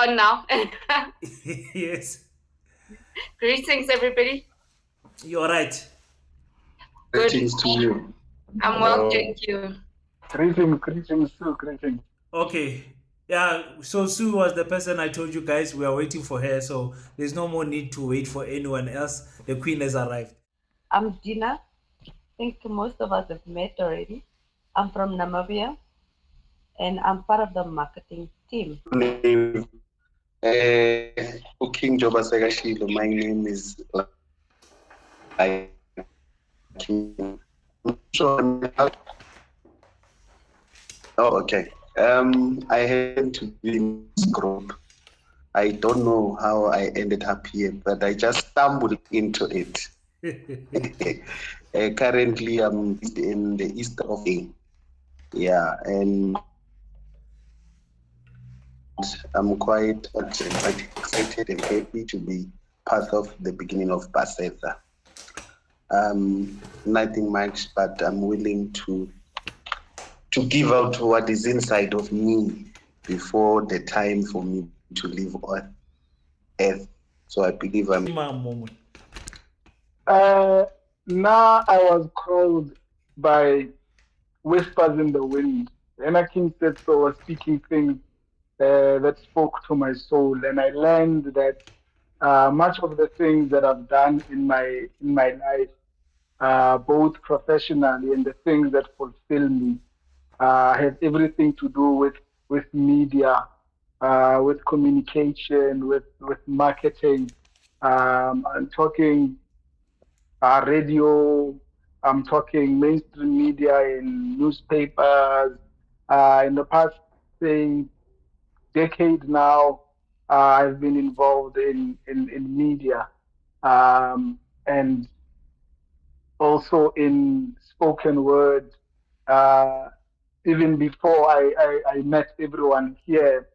on now? Yes, Greetings, everybody. you're right. Good. Greetings to you. I'm well, thank you. Greetings, Sue, greetings. Okay. Yeah, so Sue was the person I told you guys we are waiting for her, so there's no more need to wait for anyone else. The queen has arrived. I'm Dina. I think most of us have met already. I'm from Namibia and I'm part of the marketing team. King Joba Segashilo. My name is like Oh, okay. I happen to be in this group. I don't know how I ended up here, but I just stumbled into it. Currently, I'm in the east of England. Yeah, and I'm quite excited and happy to be part of the beginning of PASETA. Nothing much, but I'm willing to give out what is inside of me before the time for me to live on earth. So I believe I'm. Moment. Now I was called by whispers in the wind. King said so, was speaking things that spoke to my soul, and I learned that much of the things that I've done in my life, both professionally and the things that fulfill me, have everything to do with media, with communication, with marketing. I'm talking radio. I'm talking mainstream media in newspapers. In the past, say, decade now, I've been involved in media and also in spoken word. Uh, Even before I met everyone here,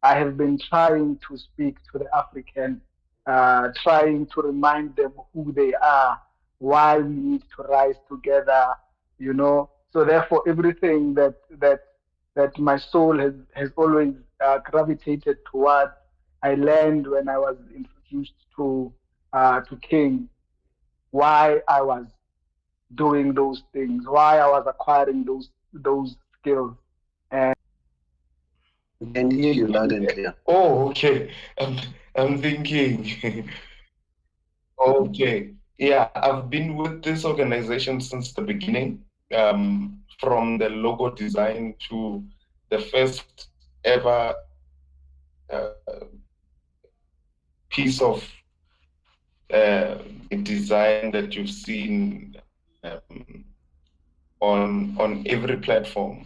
I have been trying to speak to the African, trying to remind them who they are, why we need to rise together, you know. So therefore, everything that my soul has always gravitated towards, I learned when I was introduced to King, why I was doing those things, why I was acquiring those skills. And I can hear you loud and clear. Oh, okay. I'm thinking. Okay. Yeah, I've been with this organization since the beginning, from the logo design to the first ever piece of design that you've seen on every platform.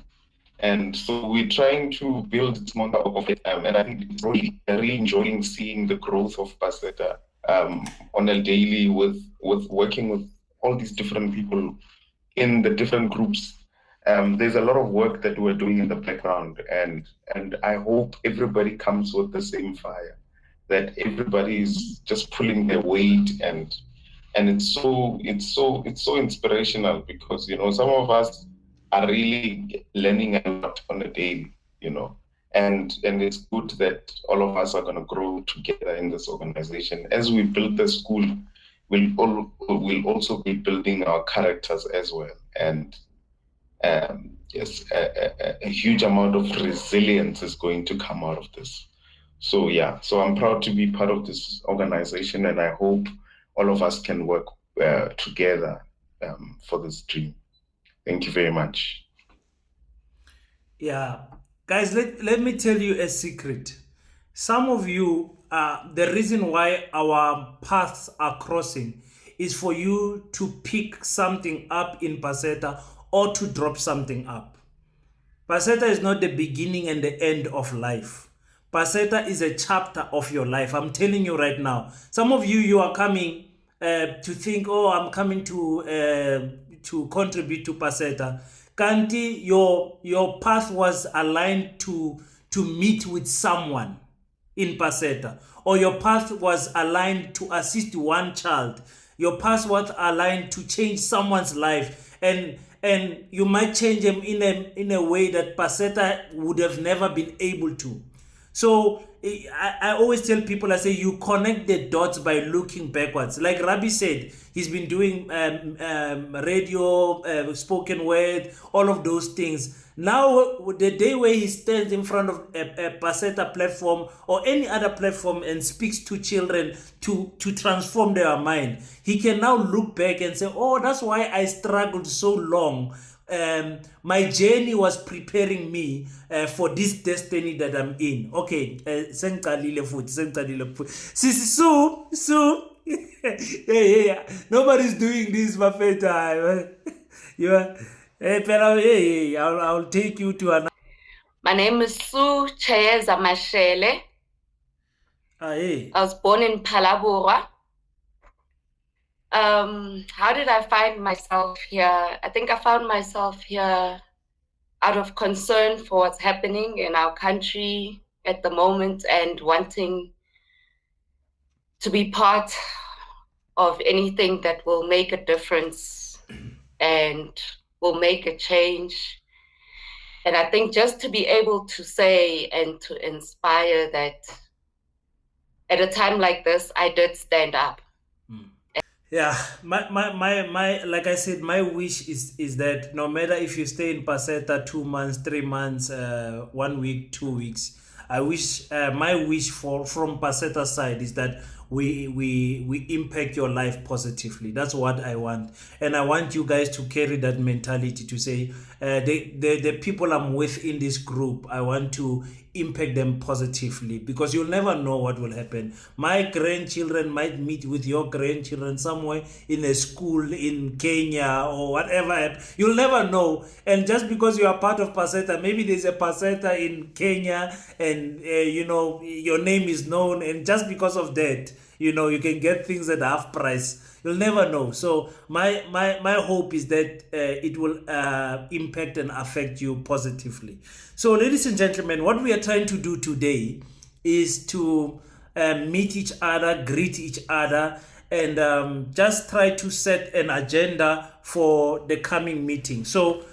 And so we're trying to build this model of it. And I think it's really enjoying seeing the growth of PASETA on a daily with working with all these different people in the different groups. There's a lot of work that we're doing in the background, and I hope everybody comes with the same fire, that everybody is just pulling their weight, and it's so inspirational, because some of us are really learning a lot on a daily, and it's good that all of us are going to grow together in this organization. As we build the school, we'll also be building our characters as well, and yes, a huge amount of resilience is going to come out of this. So yeah, so I'm proud to be part of this organization, and I hope all of us can work together for this dream. Thank you very much. Yeah. Guys, let me tell you a secret. Some of you, the reason why our paths are crossing is for you to pick something up in PASETA or to drop something up. PASETA is not the beginning and the end of life. PASETA is a chapter of your life. I'm telling you right now. Some of you are coming to think, oh, I'm coming to contribute to PASETA. Kanti, your path was aligned to meet with someone in PASETA, or your path was aligned to assist one child. Your path was aligned to change someone's life, and you might change them in a way that PASETA would have never been able to. So I always tell people, I say, you connect the dots by looking backwards. Like Rabbi said, he's been doing radio, spoken word, all of those things. Now, the day where he stands in front of a PASETA platform or any other platform and speaks to children to transform their mind, he can now look back and say, oh, that's why I struggled so long. My journey was preparing me for this destiny that I'm in. Okay, sengicalile futhi. Sisi yeah. Nobody's doing this, Mafeta. Yeah. Hey, I'll take you to another. My name is Sue Chayeza Mashele. Hey. I was born in Palabora. How did I find myself here? I think I found myself here out of concern for what's happening in our country at the moment and wanting to be part of anything that will make a difference and will make a change. And I think just to be able to say and to inspire that at a time like this, I did stand up. Yeah, my like I said, my wish is that no matter if you stay in PASETA 2 months, 3 months, 1 week, 2 weeks, I wish my wish from PASETA side is that we impact your life positively. That's what I want, and I want you guys to carry that mentality to say the people I'm with in this group, I want to impact them positively, because you'll never know what will happen. My grandchildren might meet with your grandchildren somewhere in a school in Kenya or whatever. You'll never know. And just because you are part of PASETA, maybe there's a PASETA in Kenya and your name is known, and just because of that, you can get things at half price. You'll never know. So my hope is that it will impact and affect you positively. So, ladies and gentlemen, what we are trying to do today is to meet each other, greet each other, and just try to set an agenda for the coming meeting. So,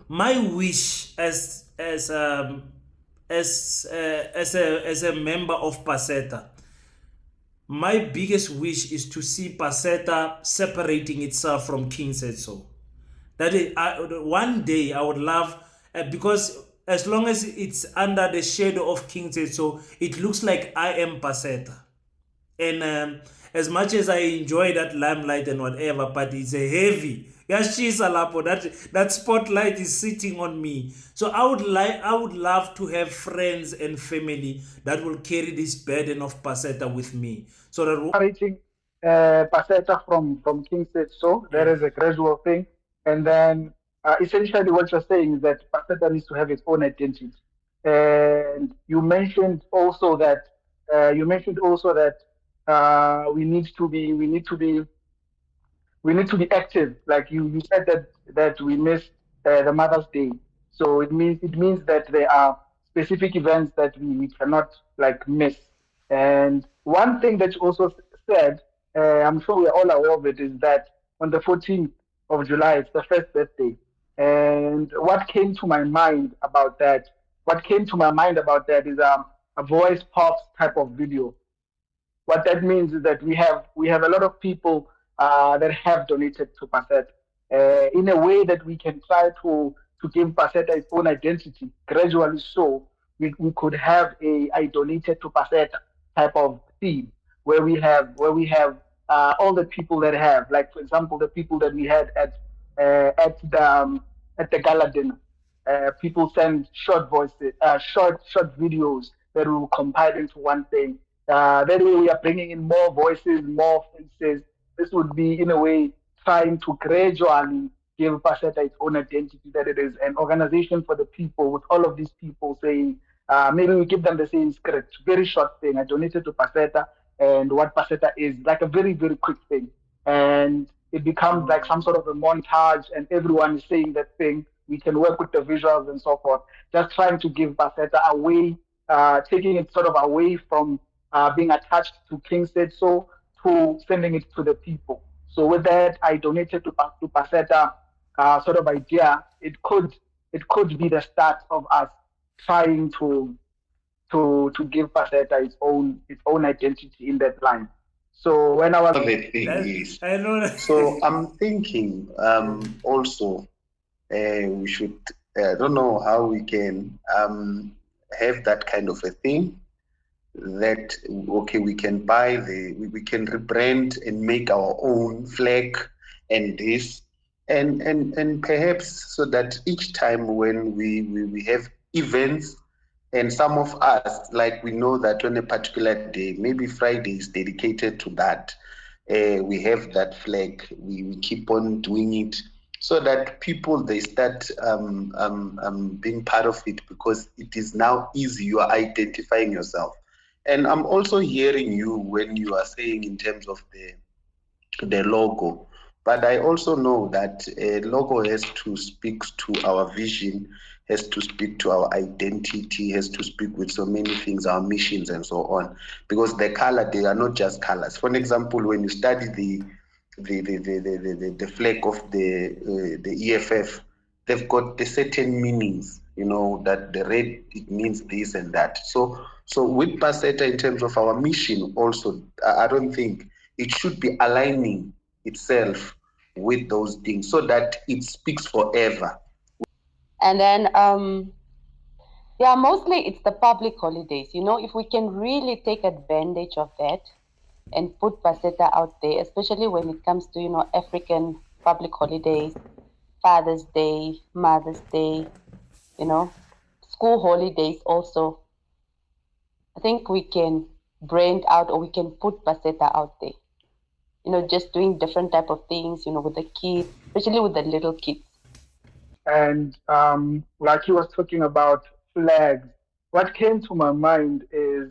my wish as a member of PASETA, my biggest wish is to see PASETA separating itself from King Said So. That is, one day I would love, because as long as it's under the shadow of King Said So, it looks like I am PASETA. And as much as I enjoy that limelight and whatever, but it's a heavy. That spotlight is sitting on me. So I would love to have friends and family that will carry this burden of PASETA with me. So that separating PASETA from King Said So, there is a gradual thing. And then essentially what you're saying is that PASETA needs to have its own identity. And you mentioned also that we need to be active. Like you said that we missed the Mother's Day. So it means that there are specific events that we cannot like miss. And one thing that you also said, I'm sure we're all aware of it, is that on the 14th of July, it's the first birthday. And what came to my mind about that? Is a voice pops type of video. What that means is that we have a lot of people that have donated to PASETA in a way that we can try to give PASETA its own identity gradually. So we could have a I donated to PASETA type of theme where we have all the people that have, like for example, the people that we had at the gala dinner. People send short voices, short videos that we will compile into one thing. That way, we are bringing in more voices, more faces. This would be, in a way, trying to gradually give PASETA its own identity, that it is an organization for the people, with all of these people saying, maybe we give them the same script, very short thing. I donated to PASETA, and what PASETA is, like a very, very quick thing. And it becomes like some sort of a montage, and everyone is saying that thing. We can work with the visuals and so forth, just trying to give PASETA away, taking it sort of away from being attached to King Said So to sending it to the people. So with that, I donated to PASETA sort of idea. It could be the start of us trying to to give Paseta its own identity in that line. So when I was The thing is, I know. so I'm thinking also we should, I don't know how we can have that kind of a thing that, okay, we can buy we can rebrand and make our own flag and this, and perhaps so that each time when we have events, and some of us, like, we know that on a particular day, maybe Friday is dedicated to that, we have that flag, we keep on doing it, so that people, they start being part of it, because it is now easy, you are identifying yourself. And I'm also hearing you when you are saying in terms of the logo. But I also know that a logo has to speak to our vision, has to speak to our identity, has to speak with so many things, our missions and so on. Because the color, they are not just colors. For example, when you study the flag of the EFF, they've got the certain meanings, that the red, it means this and that. So with Paseta, in terms of our mission also, I don't think it should be aligning itself with those things so that it speaks forever. And then, yeah, mostly it's the public holidays. If we can really take advantage of that and put Paseta out there, especially when it comes to, African public holidays, Father's Day, Mother's Day, school holidays also. I think we can brand out, or we can put Paseta out there. Just doing different type of things, with the kids, especially with the little kids. and like he was talking about flags, what came to my mind is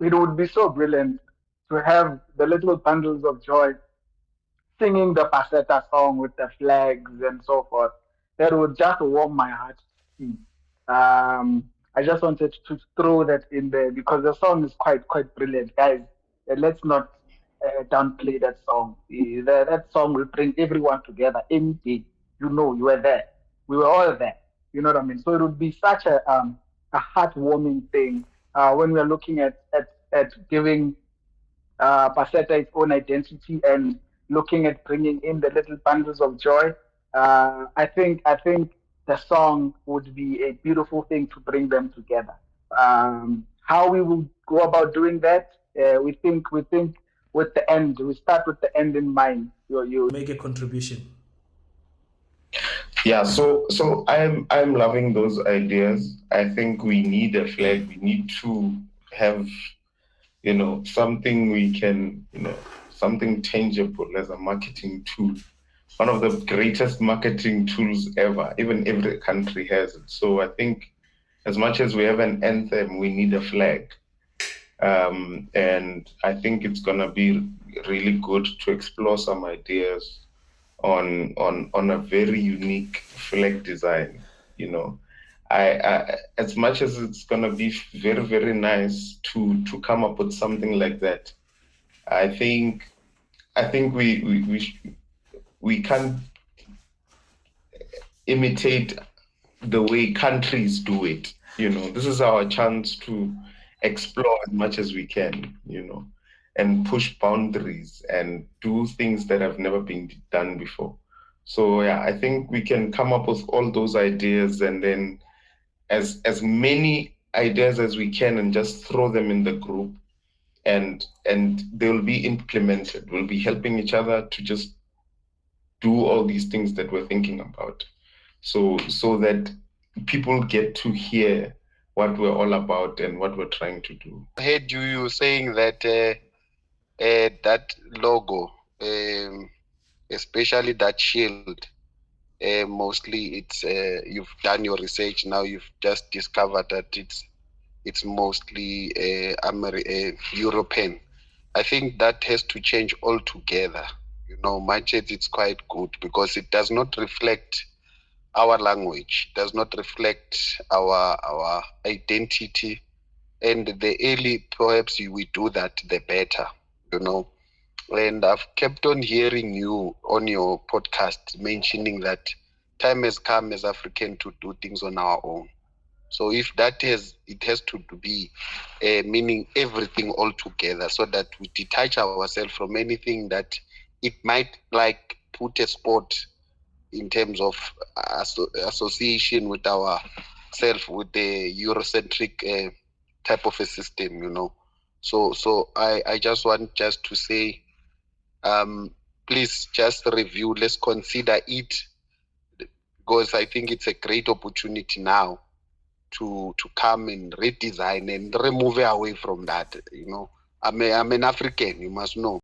it would be so brilliant to have the little bundles of joy singing the Paseta song with the flags and so forth. That would just warm my heart to see. I just wanted to throw that in there because the song is quite brilliant, guys. Let's not downplay that song. That song will bring everyone together. Any day, you were there. We were all there. You know what I mean? So it would be such a heartwarming thing when we're looking at giving Paseta its own identity and looking at bringing in the little bundles of joy. I think the song would be a beautiful thing to bring them together. How we will go about doing that, we think with the end. We start with the end in mind. You Make a contribution. Yeah, so I'm loving those ideas. I think we need a flag. We need to have, something we can, something tangible as a marketing tool. One of the greatest marketing tools ever. Even every country has it. So I think as much as we have an anthem, we need a flag. And I think it's gonna be really good to explore some ideas on a very unique flag design. I as much as it's gonna be very, very nice to come up with something like that, I think we can't imitate the way countries do it. This is our chance to explore as much as we can, and push boundaries and do things that have never been done before. So yeah, I think we can come up with all those ideas and then as many ideas as we can and just throw them in the group and they will be implemented. We'll be helping each other to just do all these things that we're thinking about. So that people get to hear what we're all about and what we're trying to do. I heard you saying that that logo, especially that shield, mostly it's you've done your research now. You've just discovered that it's mostly European. I think that has to change altogether. Much as it's quite good because it does not reflect our language, does not reflect our identity, and the early perhaps we do that, the better. And I've kept on hearing you on your podcast mentioning that time has come as African to do things on our own. So if that it has to be meaning everything all together, so that we detach ourselves from anything that it might like put a spot in terms of association with ourself with the Eurocentric type of a system, you know. So I just want just to say, please just review, let's consider it, because I think it's a great opportunity now to come and redesign and remove away from that, you know. I'm an African, you must know.